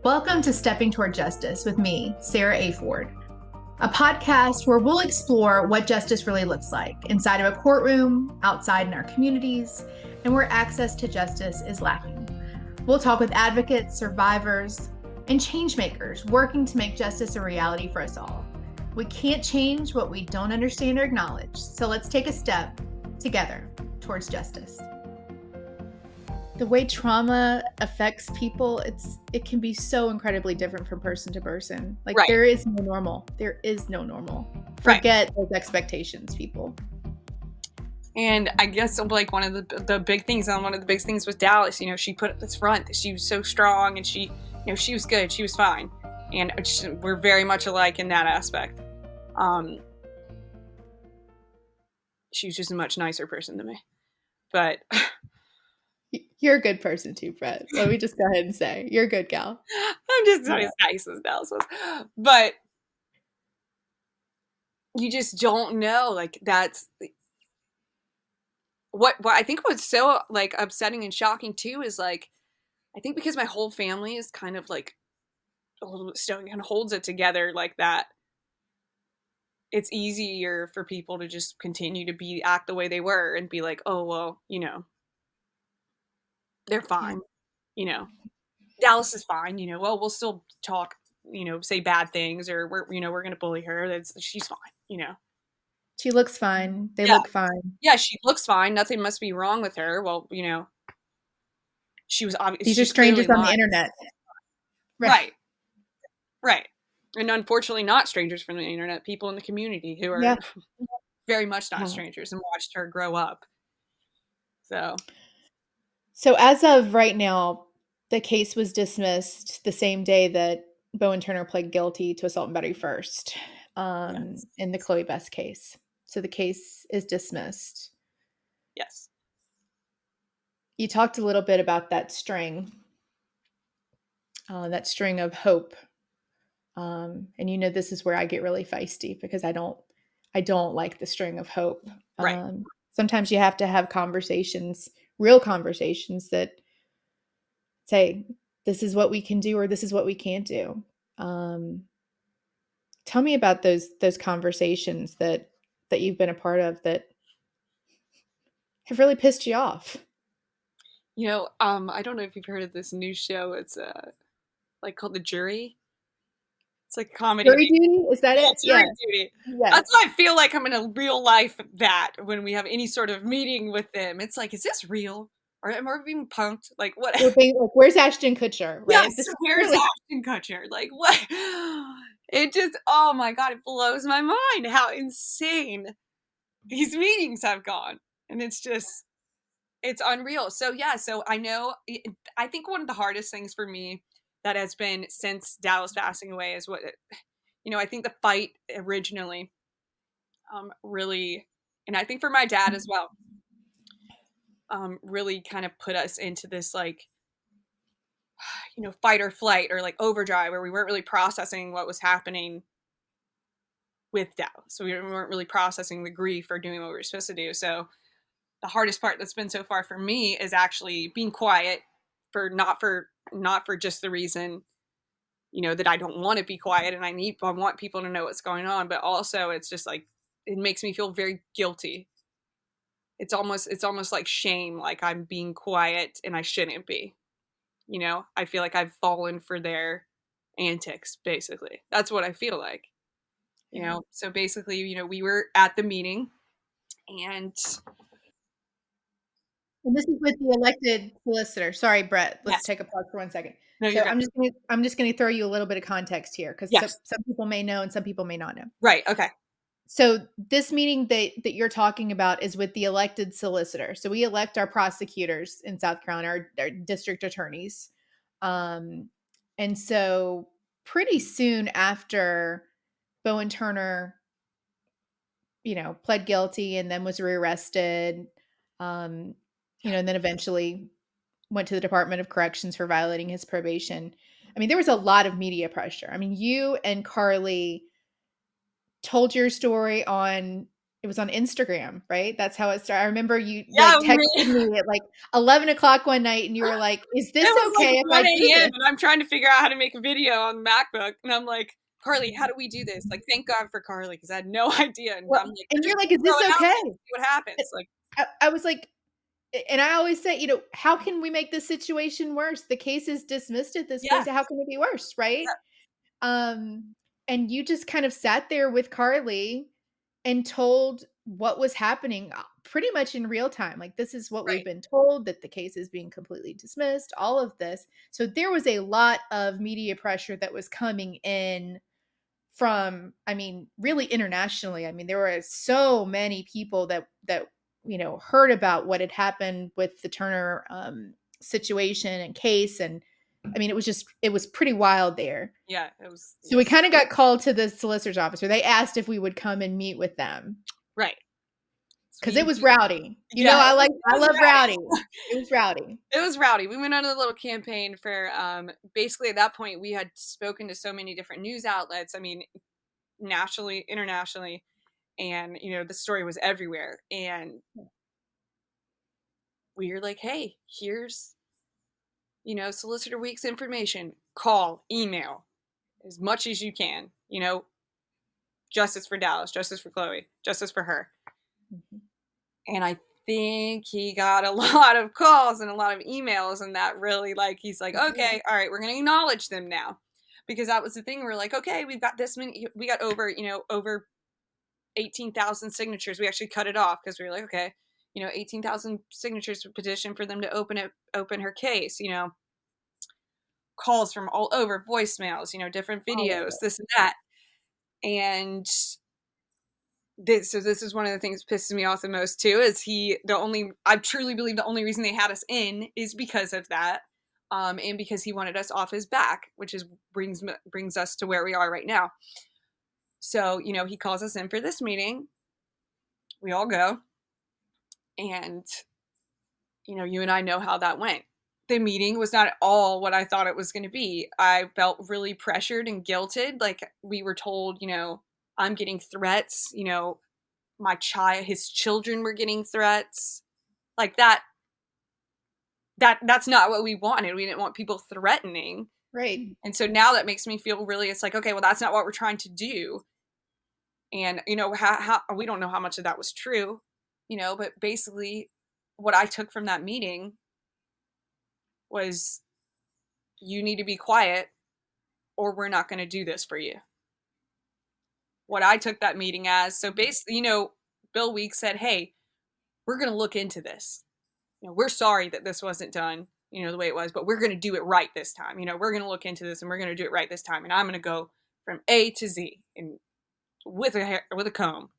Welcome to Stepping Toward Justice with me, Sarah A. Ford, a podcast where we'll explore what justice really looks like inside of a courtroom, outside in our communities, and where access to justice is lacking. We'll talk with advocates, survivors, and changemakers working to make justice a reality for us all. We can't change what we don't understand or acknowledge, so let's take a step together towards justice. The way trauma affects people, it can be so incredibly different from person to person. Like Right. There is no normal. There is no normal. Forget those expectations, people. And I guess like one of the big things, and one of the big things with Dallas, she put up this front that she was so strong and she was good, she was fine, and we're very much alike in that aspect. She was just a much nicer person to me, but. You're a good person too, Brett. Let me just go ahead and say, you're a good gal. I'm just not as nice as Dallas was. But you just don't know, like, that's what I think was so, like, upsetting and shocking too is, like, I think because my whole family is kind of, like, a little bit stony and holds it together like that, it's easier for people to just continue to act the way they were and be like, oh, well, they're fine. Dallas is fine, well, we'll still talk, say bad things, or we're going to bully her. She's fine, She looks fine. They look fine. Yeah, she looks fine. Nothing must be wrong with her. Well, she was obviously. These are strangers on the internet. Right. And unfortunately not strangers from the internet, people in the community who are very much not strangers and watched her grow up. So as of right now, the case was dismissed the same day that Bowen Turner pled guilty to assault and battery first in the Chloe Best case. So the case is dismissed. Yes. You talked a little bit about that string of hope. And this is where I get really feisty because I don't like the string of hope. Right. Sometimes you have to have conversations, real conversations that say, this is what we can do or this is what we can't do. Tell me about those conversations that you've been a part of that have really pissed you off. I don't know if you've heard of this new show. It's like called The Jury. It's like comedy. Jury duty? Is that it? Jury duty. Yes. That's why I feel like I'm in a real life that when we have any sort of meeting with them, it's like, is this real? Or am I being punked? Like, what? Where's Ashton Kutcher? Right? Yes, where's Ashton Kutcher? Like, what? It just, oh my God, it blows my mind how insane these meetings have gone. And it's just, it's unreal. So yeah, so I think one of the hardest things for me that has been since Dallas passing away is what, I think the fight originally really, and I think for my dad as well, really kind of put us into this like, fight or flight or like overdrive where we weren't really processing what was happening with Dallas. So we weren't really processing the grief or doing what we were supposed to do. So the hardest part that's been so far for me is actually being quiet for not for just the reason, that I don't want to be quiet and I want people to know what's going on, but also it's just like, it makes me feel very guilty. It's almost like shame, like I'm being quiet and I shouldn't be. I feel like I've fallen for their antics, basically. That's what I feel like. So basically, we were at the meeting and this is with the elected solicitor. Sorry, Brett. Let's take a pause for 1 second. No, so I'm just going to throw you a little bit of context here because some people may know and some people may not know. Right. Okay. So this meeting that you're talking about is with the elected solicitor. So we elect our prosecutors in South Carolina, our district attorneys. And so pretty soon after Bowen Turner, pled guilty and then was rearrested, and then eventually went to the Department of Corrections for violating his probation. I mean, there was a lot of media pressure. I mean, you and Carly told your story on it was on Instagram, right? That's how it started. I remember you Yeah, like texted me at like 11 o'clock one night and you were like, is it this was like okay if I 1 do a.m. this? and I'm trying to figure out how to make a video on the MacBook. And I'm like, Carly, how do we do this? Like, thank God for Carly because I had no idea. And Well, I'm like, and just you're like, is throw this it out okay? there and see what happens. Like, I was like, and I always say, how can we make this situation worse? The case is dismissed at this point. yeah, So how can it be worse? Right. And you just kind of sat there with Carly and told what was happening pretty much in real time. Like, this is what we've right. been told, that the case is being completely dismissed, all of this. So there was a lot of media pressure that was coming in from, I mean, really internationally. I mean, there were so many people that heard about what had happened with the Turner situation and case, and I mean, it was pretty wild there. Yeah, it was, So we kind of got called to the solicitor's office, or they asked if we would come and meet with them right. because it was rowdy. Yeah, I it was love rowdy. rowdy. It was rowdy. It was rowdy. We went on a little campaign for basically at that point we had spoken to so many different news outlets. I mean, nationally, internationally, and the story was everywhere. And we were like, hey, here's Solicitor Week's information. Call, email, as much as you can. Justice for Dallas, justice for Chloe, justice for her. Mm-hmm. And I think he got a lot of calls and a lot of emails, and that really, like, he's like, okay, all right, we're going to acknowledge them now. Because that was the thing. We're like, okay, we've got this many, we got over 18,000 signatures. We actually cut it off because we were like, okay, 18,000 signatures to petition for them to open her case, calls from all over, voicemails, different videos, this and that. And this is one of the things that pisses me off the most too, is I truly believe the only reason they had us in is because of that. And because he wanted us off his back, which brings us to where we are right now. So, he calls us in for this meeting. We all go. And, you and I know how that went. The meeting was not at all what I thought it was going to be. I felt really pressured and guilted. Like, we were told, I'm getting threats, his children were getting threats. Like that's not what we wanted. We didn't want people threatening. Right. And so now that makes me feel really, it's like, okay, well, that's not what we're trying to do. And, how we don't know how much of that was true, but basically what I took from that meeting was, you need to be quiet or we're not going to do this for you. What I took that meeting as. So basically, Bill Weeks said, hey, we're going to look into this. We're sorry that this wasn't done, the way it was, but we're going to do it right this time. We're going to look into this and we're going to do it right this time. And I'm going to go from A to Z and with a comb,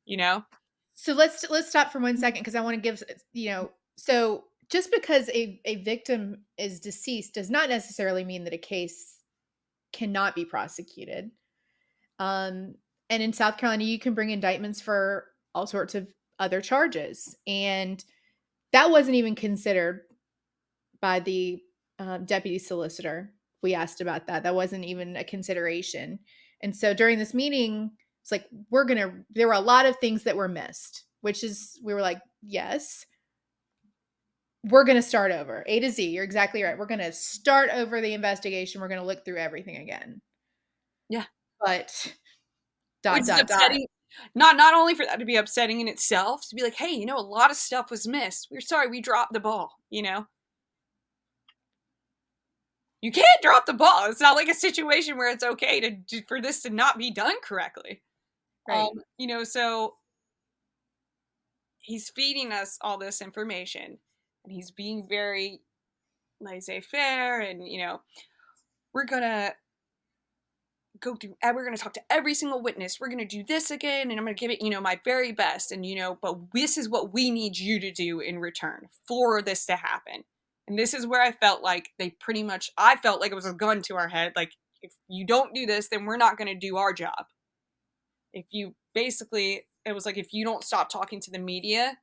So let's stop for 1 second because I want to give so just because a victim is deceased does not necessarily mean that a case cannot be prosecuted. And in South Carolina, you can bring indictments for all sorts of other charges, and that wasn't even considered by the deputy solicitor. We asked about that. That wasn't even a consideration. And so during this meeting, it's like, there were a lot of things that were missed, which is, we were like, yes, we're going to start over. A to Z. You're exactly right. We're going to start over the investigation. We're going to look through everything again. Yeah. But which is upsetting. Not only for that to be upsetting in itself, to be like, hey, a lot of stuff was missed. We're sorry, we dropped the ball, You can't drop the ball. It's not like a situation where it's okay for this to not be done correctly. Right. So he's feeding us all this information and he's being very laissez-faire, and we're gonna go through, we're gonna talk to every single witness, we're gonna do this again, and I'm gonna give it my very best, and but this is what we need you to do in return for this to happen. And this is where I felt like I felt like it was a gun to our head, like, if you don't do this, then we're not gonna do our job. If you basically, it was like, if you don't stop talking to the media,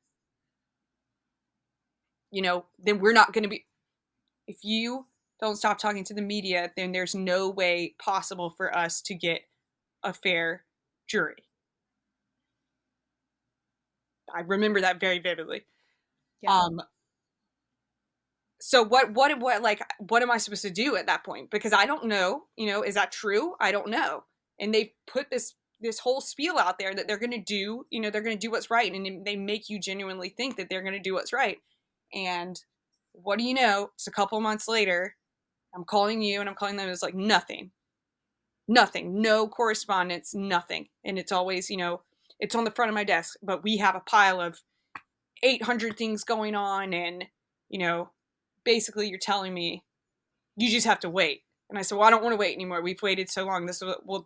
then we're not going to be, if you don't stop talking to the media, then there's no way possible for us to get a fair jury. I remember that very vividly. Yeah. So what am I supposed to do at that point? Because I don't know, is that true? I don't know. And they put this whole spiel out there that they're going to do, they're going to do what's right, and they make you genuinely think that they're going to do what's right. And what do you know? It's a couple months later, I'm calling you and I'm calling them. It's like nothing, no correspondence, nothing. And it's always, it's on the front of my desk, but we have a pile of 800 things going on, and you know basically you're telling me you just have to wait. And I said, well, I don't want to wait anymore. We've waited so long.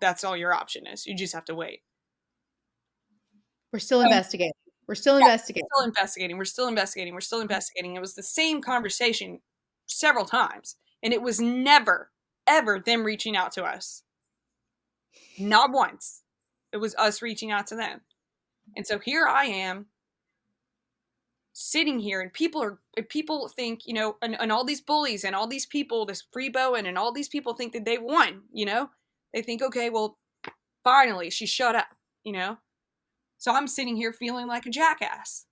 That's all your option is. You just have to wait. We're still So, investigating. We're still yeah, investigating. we're still investigating. We're still investigating. We're still investigating. It was the same conversation several times, and it was never ever them reaching out to us. Not once. It was us reaching out to them. And so here I am sitting here, and people think, and all these bullies and all these people, this free Bowen and all these people think that they won. They think, okay, well, finally she shut up. So I'm sitting here feeling like a jackass.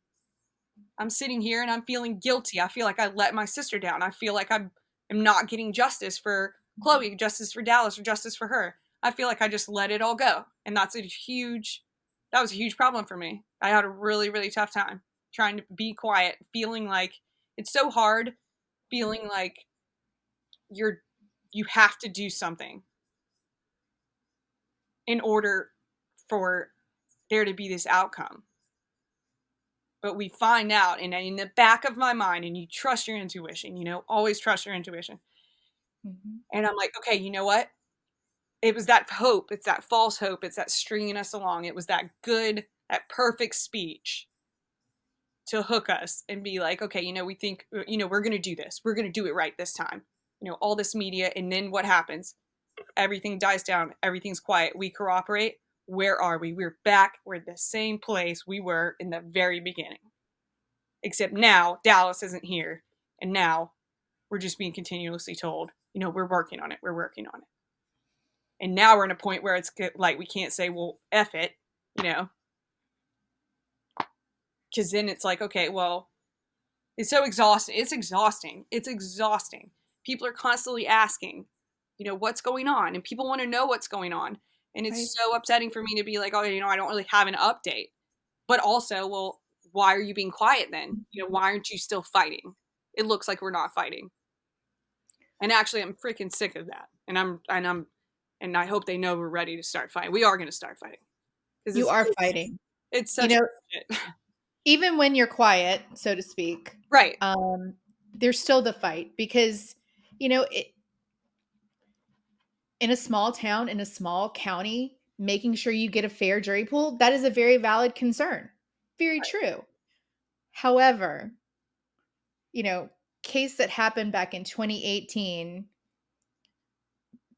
I'm sitting here and I'm feeling guilty. I feel like I let my sister down. I feel like I'm not getting justice for Chloe, justice for Dallas, or justice for her. I feel like I just let it all go. And that was a huge problem for me. I had a really, really tough time trying to be quiet, feeling like it's so hard, feeling like you have to do something in order for there to be this outcome. But we find out, and in the back of my mind, and you trust your intuition, always trust your intuition. Mm-hmm. And I'm like, okay, you know what? It was that hope. It's that false hope. It's that stringing us along. It was that perfect speech to hook us and be like, okay, we think, we're going to do this. We're going to do it right this time. All this media. And then what happens? Everything dies down. Everything's quiet. We cooperate. Where are we? We're back. We're at the same place we were in the very beginning. Except now Dallas isn't here. And now we're just being continuously told, we're working on it. We're working on it. And now we're in a point where it's like, we can't say, well, F it, because then it's like, okay, well, it's so exhausting. It's exhausting. It's exhausting. People are constantly asking, what's going on? And people want to know what's going on. And it's Right. so upsetting for me to be like, oh, I don't really have an update. But also, well, why are you being quiet then? Why aren't you still fighting? It looks like we're not fighting. And actually, I'm freaking sick of that. And I hope they know we're ready to start fighting. We are going to start fighting. You are fighting. It's such shit. Even when you're quiet, so to speak, right? There's still the fight because, in a small town, in a small county, making sure you get a fair jury pool, that is a very valid concern. Very true. However, case that happened back in 2018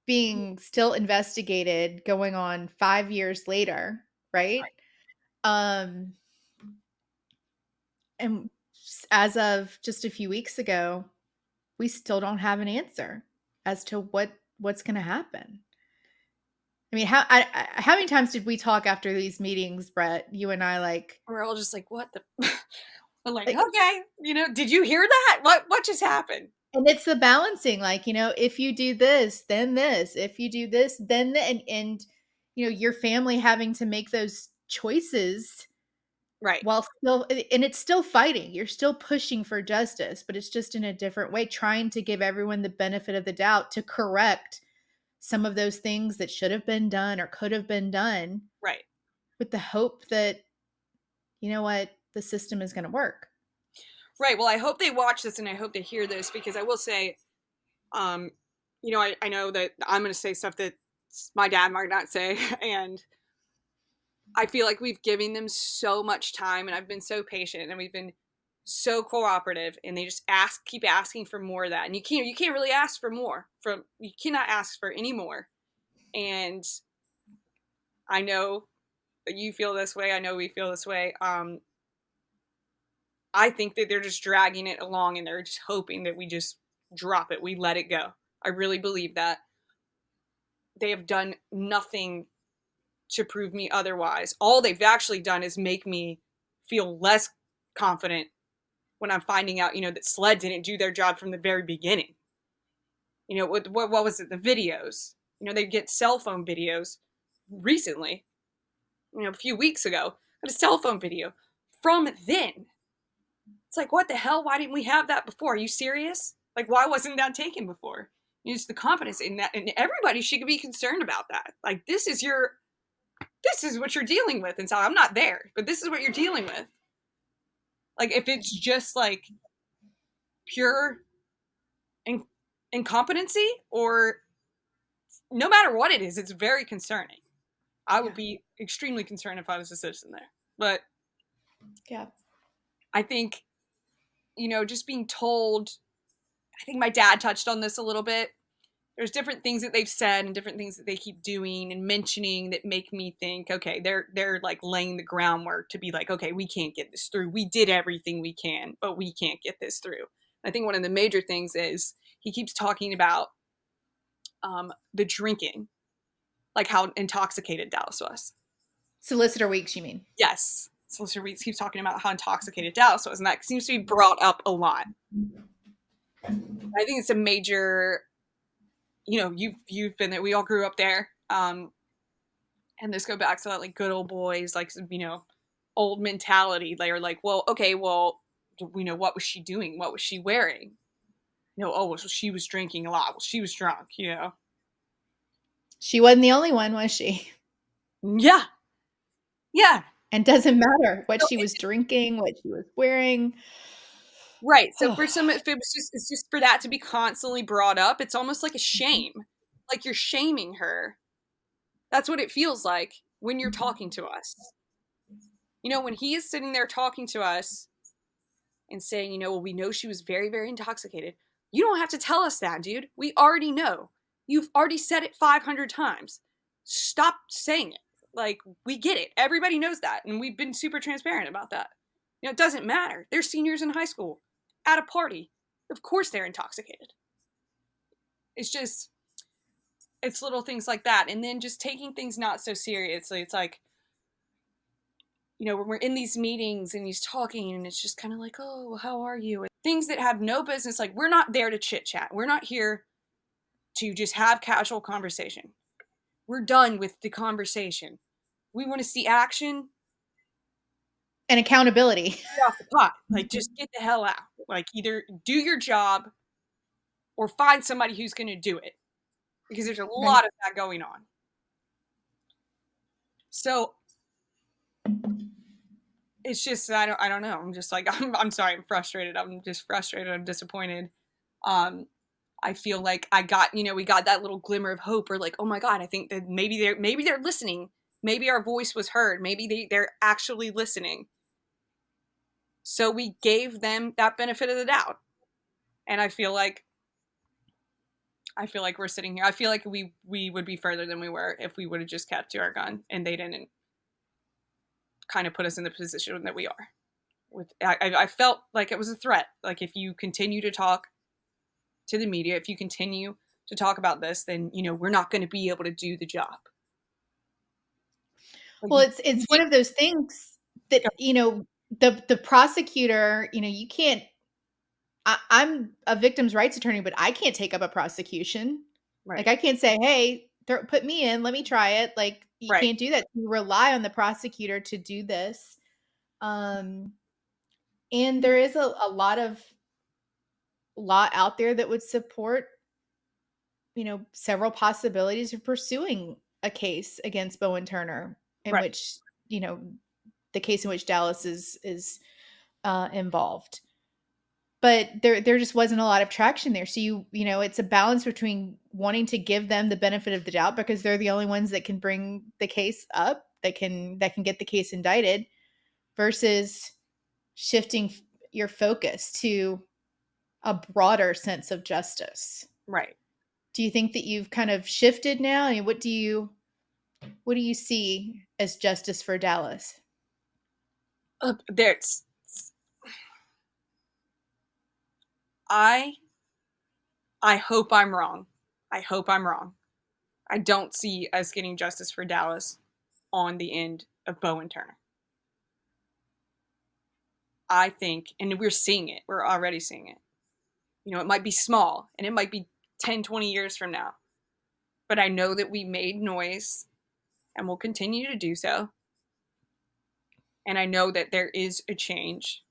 being still investigated going on 5 years later, right? And as of just a few weeks ago, we still don't have an answer as to what's going to happen. I mean, how many times did we talk after these meetings, Brett? You and I, we're all just like, what the? I'm like, okay, did you hear that? What just happened? And it's the balancing, if you do this, then this. If you do this, then and your family having to make those choices, right? While still, and it's still fighting. You're still pushing for justice, but it's just in a different way, trying to give everyone the benefit of the doubt to correct some of those things that should have been done or could have been done, right? With the hope that, the system is going to work. Right. Well, I hope they watch this and I hope they hear this, because I will say, I know that I'm going to say stuff that my dad might not say. And I feel like we've given them so much time, and I've been so patient, and we've been so cooperative, and they just keep asking for more of that. And you can't really ask for more you cannot ask for any more. And I know that you feel this way. I know we feel this way. I think that they're just dragging it along, and they're just hoping that we just drop it. We let it go. I really believe that. They have done nothing to prove me otherwise. All they've actually done is make me feel less confident when I'm finding out, that SLED didn't do their job from the very beginning. What was it? The videos. They get cell phone videos recently, a few weeks ago, but a cell phone video from then. It's like, what the hell? Why didn't we have that before? Are you serious? Like, why wasn't that taken before? It's the confidence in that, and everybody should be concerned about that. Like, this is what you're dealing with. And so I'm not there, but this is what you're dealing with. Like, if it's just like pure incompetency, or no matter what it is, it's very concerning. I would be extremely concerned if I was a citizen there. But yeah, I think, just being told, I think my dad touched on this a little bit. There's different things that they've said and different things that they keep doing and mentioning that make me think, okay, they're like laying the groundwork to be like, okay, we can't get this through. We did everything we can, but we can't get this through. I think one of the major things is he keeps talking about the drinking, like how intoxicated Dallas was. Solicitor Weeks, you mean? Yes. Solicitor Weeks keeps talking about how intoxicated Dallas was, and that seems to be brought up a lot. I think it's a major, you've been there. We all grew up there. And this go back to that, like, good old boys, like, old mentality. They're like, well, okay, well, what was she doing? What was she wearing? Oh, well, she was drinking a lot. Well, she was drunk, She wasn't the only one, was she? Yeah. Yeah. And doesn't matter what she was drinking, what she was wearing. Right. So for some, if it's just for that to be constantly brought up, it's almost like a shame. Like, you're shaming her. That's what it feels like when you're talking to us. When he is sitting there talking to us and saying, well, we know she was very, very intoxicated. You don't have to tell us that, dude. We already know. You've already said it 500 times. Stop saying it. Like, we get it. Everybody knows that. And we've been super transparent about that. It doesn't matter. They're seniors in high school at a party. Of course they're intoxicated. It's little things like that. And then just taking things not so seriously. It's like, when we're in these meetings and he's talking and it's just kind of like, oh, how are you? And things that have no business. Like, we're not there to chit chat. We're not here to just have casual conversation. We're done with the conversation. We want to see action and accountability. Get off the pot. Like, just get the hell out. Like, either do your job or find somebody who's going to do it, because there's a lot of that going on. So it's just, I don't know. I'm just like, I'm sorry. I'm frustrated. I'm just frustrated. I'm disappointed. I feel like I got, we got that little glimmer of hope, or like, oh my God, I think that maybe they're listening. Maybe our voice was heard. Maybe they're actually listening. So we gave them that benefit of the doubt. And I feel like we're sitting here. I feel like we would be further than we were if we would have just kept to our gun and they didn't kind of put us in the position that we are. I felt like it was a threat. Like, if you continue to talk to the media, if you continue to talk about this, then, we're not going to be able to do the job. Like, well, it's one of those things that, the prosecutor, you can't, I'm a victim's rights attorney, but I can't take up a prosecution. Right. Like, I can't say, hey, put me in, let me try it. Like, you can't do that. You rely on the prosecutor to do this. And there is a lot of law out there that would support, several possibilities of pursuing a case against Bowen Turner, in which, the case in which Dallas is involved. But there just wasn't a lot of traction there. So it's a balance between wanting to give them the benefit of the doubt, because they're the only ones that can bring the case up, that can get the case indicted, versus shifting your focus to a broader sense of justice. Right. Do you think that you've kind of shifted now? I mean, what do you see as justice for Dallas? I hope I'm wrong. I don't see us getting justice for Dallas on the end of Bowen Turner. I think, and we're seeing it, we're already seeing it. You know, it might be small and it might be 10, 20 years from now, but I know that we made noise and will continue to do so. And I know that there is a change.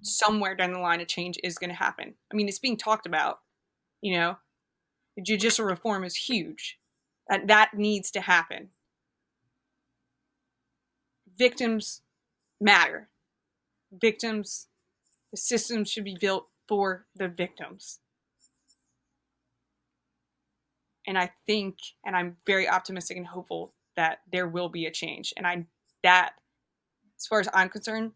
Somewhere down the line, a change is going to happen. I mean, it's being talked about, you know, the judicial reform is huge. That needs to happen. Victims matter. Victims, the system should be built for the victims. And I think, and I'm very optimistic and hopeful that there will be a change. And that, as far as I'm concerned,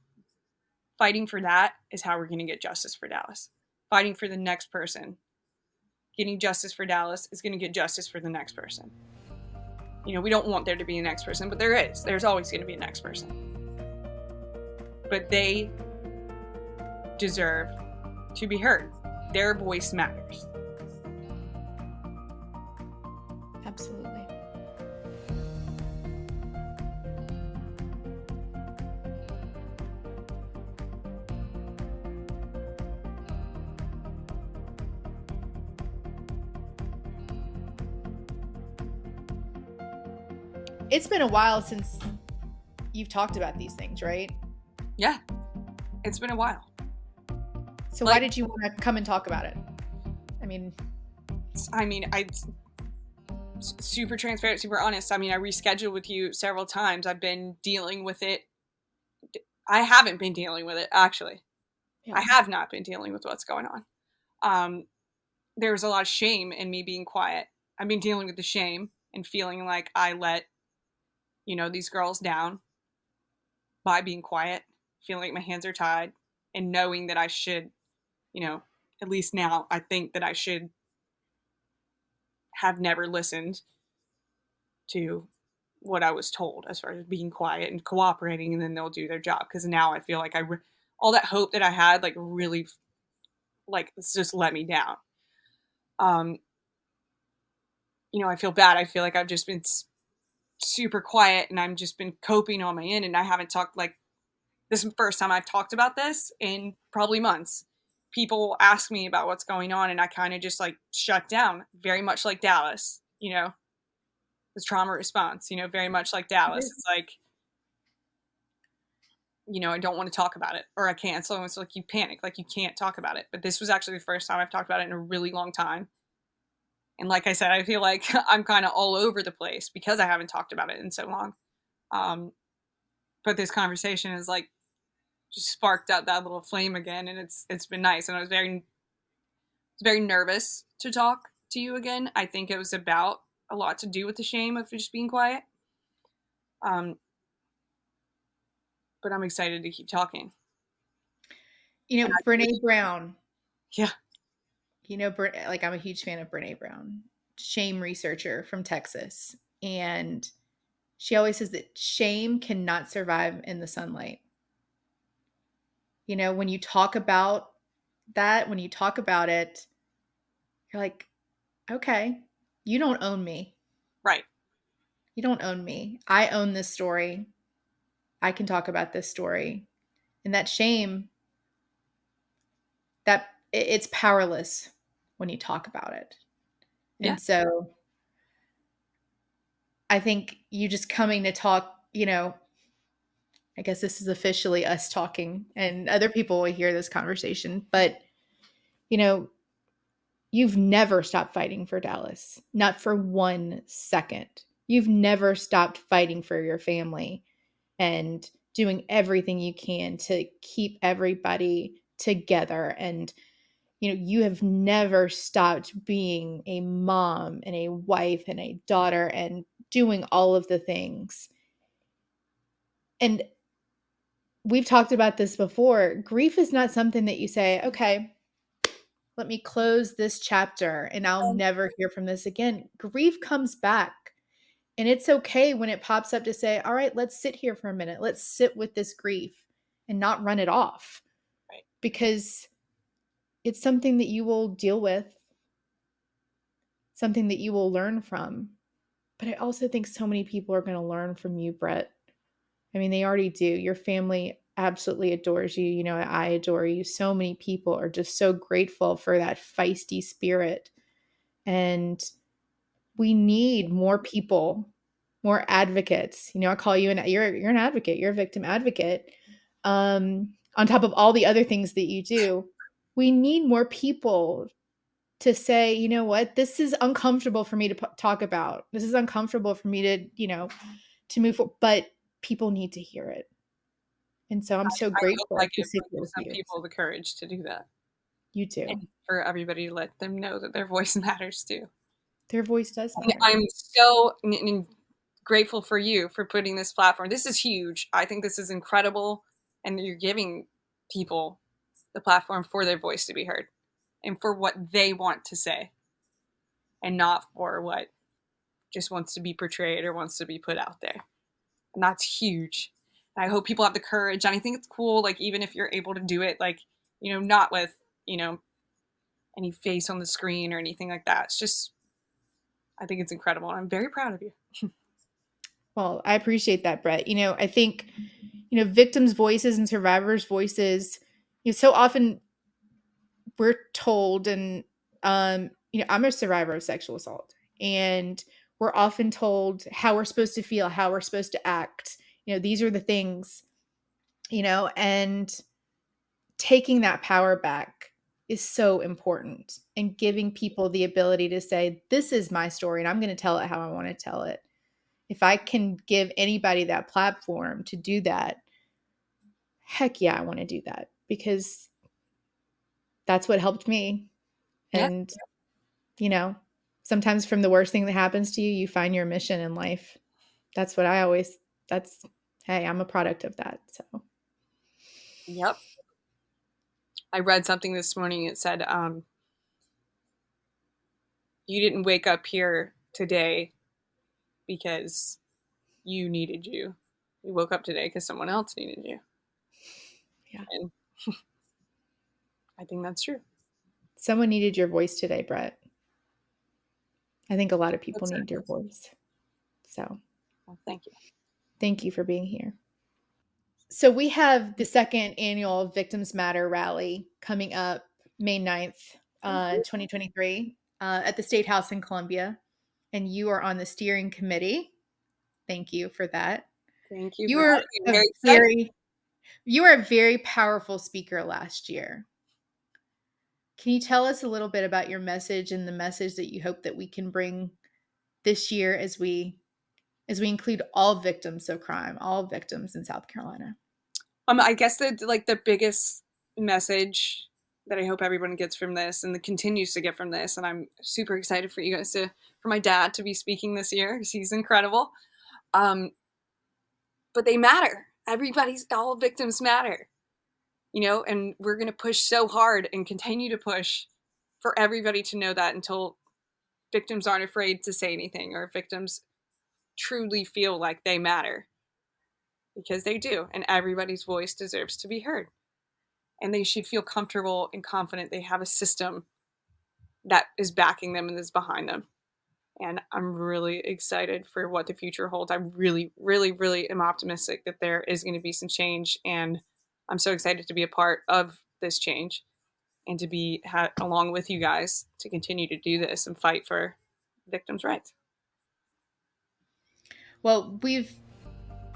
fighting for that is how we're going to get justice for Dallas. Fighting for the next person. Getting justice for Dallas is going to get justice for the next person. You know, we don't want there to be a next person, but there is. There's always going to be a next person. But they deserve to be heard. Their voice matters. Absolutely. It's been a while since you've talked about these things, right? Yeah, it's been a while. So why did you want to come and talk about it? I super transparent, super honest. I mean, I rescheduled with you several times. I've been dealing with it. I haven't been dealing with it, actually. Yeah. I have not been dealing with what's going on. There's a lot of shame in me being quiet. I've been dealing with the shame and feeling like I let, these girls down by being quiet, feeling like my hands are tied, and knowing that I should, at least now, I think that I should have never listened to what I was told as far as being quiet and cooperating, and then they'll do their job. Because now I feel like all that hope that I had, really, it's just let me down. I feel bad. I feel like I've just been super quiet and I've just been coping on my end, and I haven't talked, this is the first time I've talked about this in probably months. People ask me about what's going on, and I kind of just shut down, very much like Dallas, this trauma response, very much like Dallas. It's I don't want to talk about it, or I can't. So it's you panic, you can't talk about it. But this was actually the first time I've talked about it in a really long time. And like I said, I feel like I'm kind of all over the place because I haven't talked about it in so long. But this conversation is just sparked up that little flame again, and it's been nice. And I was very nervous to talk to you again. I think it was about a lot to do with the shame of just being quiet. But I'm excited to keep talking. Brene Brown. Yeah. I'm a huge fan of Brene Brown, shame researcher from Texas. And she always says that shame cannot survive in the sunlight. When you talk about that, when you talk about it, you're like, okay, you don't own me. Right. You don't own me. I own this story. I can talk about this story. And that shame, that it's powerless when you talk about it. Yeah. And so I think you just coming to talk, I guess this is officially us talking, and other people will hear this conversation, but you've never stopped fighting for Dallas, not for 1 second. You've never stopped fighting for your family and doing everything you can to keep everybody together. And, you have never stopped being a mom and a wife and a daughter and doing all of the things. And we've talked about this before. Grief is not something that you say, okay, let me close this chapter and I'll never hear from this again. Grief comes back. And it's okay when it pops up to say, all right, let's sit here for a minute. Let's sit with this grief and not run it off. Right. Because it's something that you will deal with, something that you will learn from. But I also think so many people are going to learn from you, Brette. I mean, they already do. Your family absolutely adores you. You know, I adore you. So many people are just so grateful for that feisty spirit. And we need more people, more advocates. You know, I call you you're an advocate. You're a victim advocate. On top of all the other things that you do, we need more people to say, you know what, this is uncomfortable for me to talk about. This is uncomfortable for me to, to move forward, but people need to hear it. And so I'm so I hope I grateful to give sit here with some you. people the courage to do that. You too. And for everybody to let them know that their voice matters too. Their voice does And matter. I'm so grateful for you for putting this platform. This is huge. I think this is incredible. And you're giving people the platform for their voice to be heard and for what they want to say and not for what just wants to be portrayed or wants to be put out there. And that's huge. And I hope people have the courage. And I think it's cool, like, even if you're able to do it, like, not with, any face on the screen or anything like that. It's just, I think it's incredible. And I'm very proud of you. Well, I appreciate that, Brett. I think, victims' voices and survivors' voices, so often we're told, and, I'm a survivor of sexual assault, and we're often told how we're supposed to feel, how we're supposed to act. These are the things, and taking that power back is so important, and giving people the ability to say, this is my story and I'm going to tell it how I want to tell it. If I can give anybody that platform to do that, heck yeah, I want to do that, because that's what helped me. Yeah. And, sometimes from the worst thing that happens to you, you find your mission in life. That's what hey, I'm a product of that. So, Yep. I read something this morning. It said, you didn't wake up here today because you needed you. You woke up today because someone else needed you. yeah. And I think that's true. Someone needed your voice today, Brett. I think a lot of people That's need your it. voice. So, Well, thank you. thank you for being here. So we have the second annual Victims Matter rally coming up May 9th, 2023, at the State House in Columbia. And you are on the steering committee. Thank you for that. Thank you You for were having me. I'm very excited. you were a very powerful speaker last year. Can you tell us a little bit about your message and the message that you hope that we can bring this year as we include all victims of crime, all victims in South Carolina? I guess the biggest message that I hope everyone gets from this and continues to get from this, and I'm super excited for you guys for my dad to be speaking this year because he's incredible. But they matter. All victims matter, and we're going to push so hard and continue to push for everybody to know that until victims aren't afraid to say anything or victims truly feel like they matter, because they do, and everybody's voice deserves to be heard. And they should feel comfortable and confident they have a system that is backing them and is behind them. And I'm really excited for what the future holds. I really, really, really am optimistic that there is going to be some change. And I'm so excited to be a part of this change and to be along with you guys to continue to do this and fight for victims' rights. Well,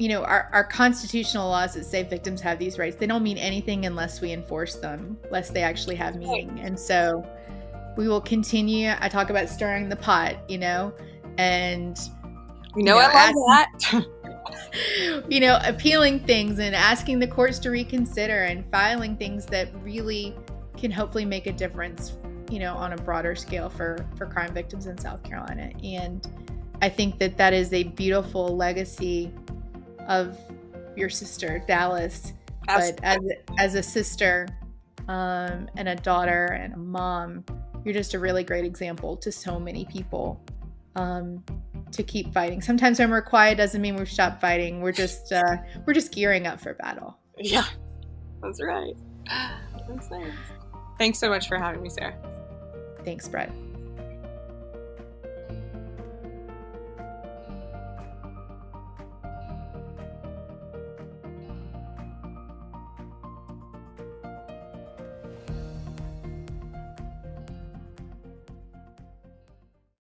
our constitutional laws that say victims have these rights, they don't mean anything unless we enforce them, unless they actually have meaning. And so we will continue. I talk about stirring the pot, and I love that. Appealing things and asking the courts to reconsider and filing things that really can hopefully make a difference, on a broader scale for crime victims in South Carolina. And I think that is a beautiful legacy of your sister, Dallas. Absolutely. But as a sister, and a daughter and a mom, you're just a really great example to so many people, to keep fighting. Sometimes when we're quiet doesn't mean we've stopped fighting. We're just gearing up for battle. Yeah, that's right. That's nice. Thanks so much for having me, Sarah. Thanks, Brett.